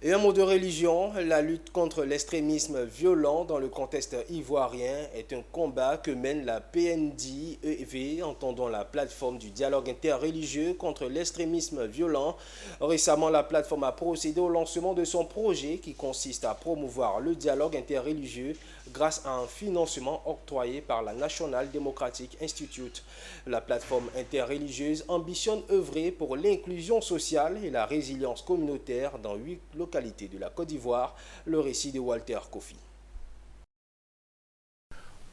Et un mot de religion, la lutte contre l'extrémisme violent dans le contexte ivoirien est un combat que mène la PNDEV, entendant la plateforme du dialogue interreligieux contre l'extrémisme violent. Récemment, la plateforme a procédé au lancement de son projet qui consiste à promouvoir le dialogue interreligieux grâce à un financement octroyé par la National Democratic Institute. La plateforme interreligieuse ambitionne œuvrer pour l'inclusion sociale et la résilience communautaire dans 8 localités de la Côte d'Ivoire. Le récit de Walter Kofi.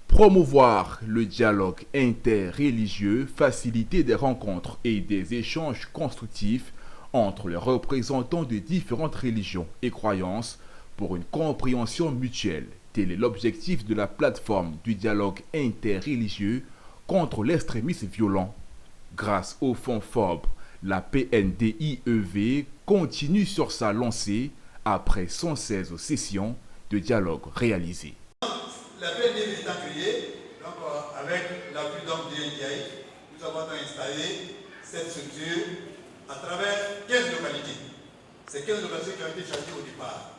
Promouvoir le dialogue interreligieux, faciliter des rencontres et des échanges constructifs entre les représentants de différentes religions et croyances pour une compréhension mutuelle. Tel est l'objectif de la plateforme du dialogue interreligieux contre l'extrémisme violent. Grâce au fonds FOB, la PNDIEV continue sur sa lancée après 116 sessions de dialogue réalisées. La PNDIEV est créée, donc avec l'appui du NDI, nous avons installé cette structure à travers 15 localités. Ces 15 localités qui ont été choisies au départ.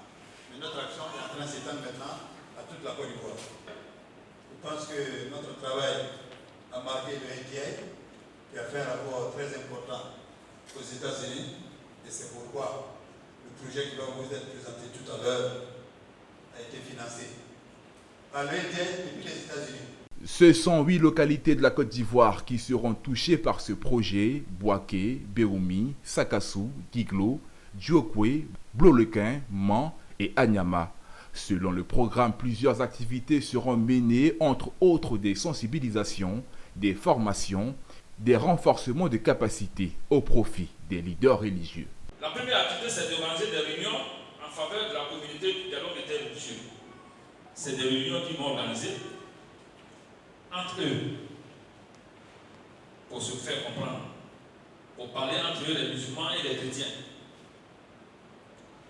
Mais notre action est en train de s'étendre maintenant à toute la Côte d'Ivoire. Je pense que notre travail a marqué le NDI, qui a fait un rapport très important aux États-Unis, et c'est pourquoi le projet qui va vous être présenté tout à l'heure a été financé par l'Inde depuis les États-Unis. Ce sont 8 localités de la Côte d'Ivoire qui seront touchées par ce projet: Bouaké, Béoumi, Sakassou, Guiglo, Djokwe, Blolequin, Man et Anyama. Selon le programme, plusieurs activités seront menées, entre autres des sensibilisations, des formations, des renforcements de capacités au profit des leaders religieux. La première activité, c'est d'organiser des réunions en faveur de la communauté du dialogue interreligieux. C'est des réunions qui vont organiser entre eux pour se faire comprendre, pour parler entre eux, les musulmans et les chrétiens.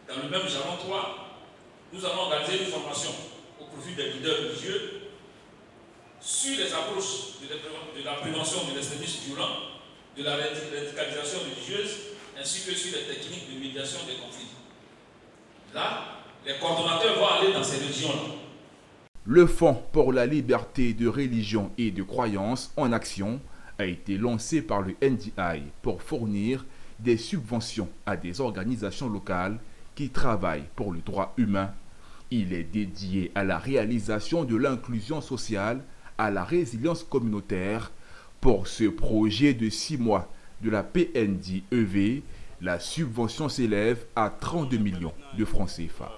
Dans le même jalon 3, nous allons organiser une formation au profit des leaders religieux sur les approches de la prévention de l'extrémisme violent, de la radicalisation religieuse, ainsi que sur les techniques de médiation des conflits. Là, les coordonnateurs vont aller dans ces régions-là. Le Fonds pour la liberté de religion et de croyance en action a été lancé par le NDI pour fournir des subventions à des organisations locales qui travaillent pour le droit humain. Il est dédié à la réalisation de l'inclusion sociale, à la résilience communautaire. Pour ce projet de 6 mois de la PNDEV, la subvention s'élève à 32 millions de francs CFA.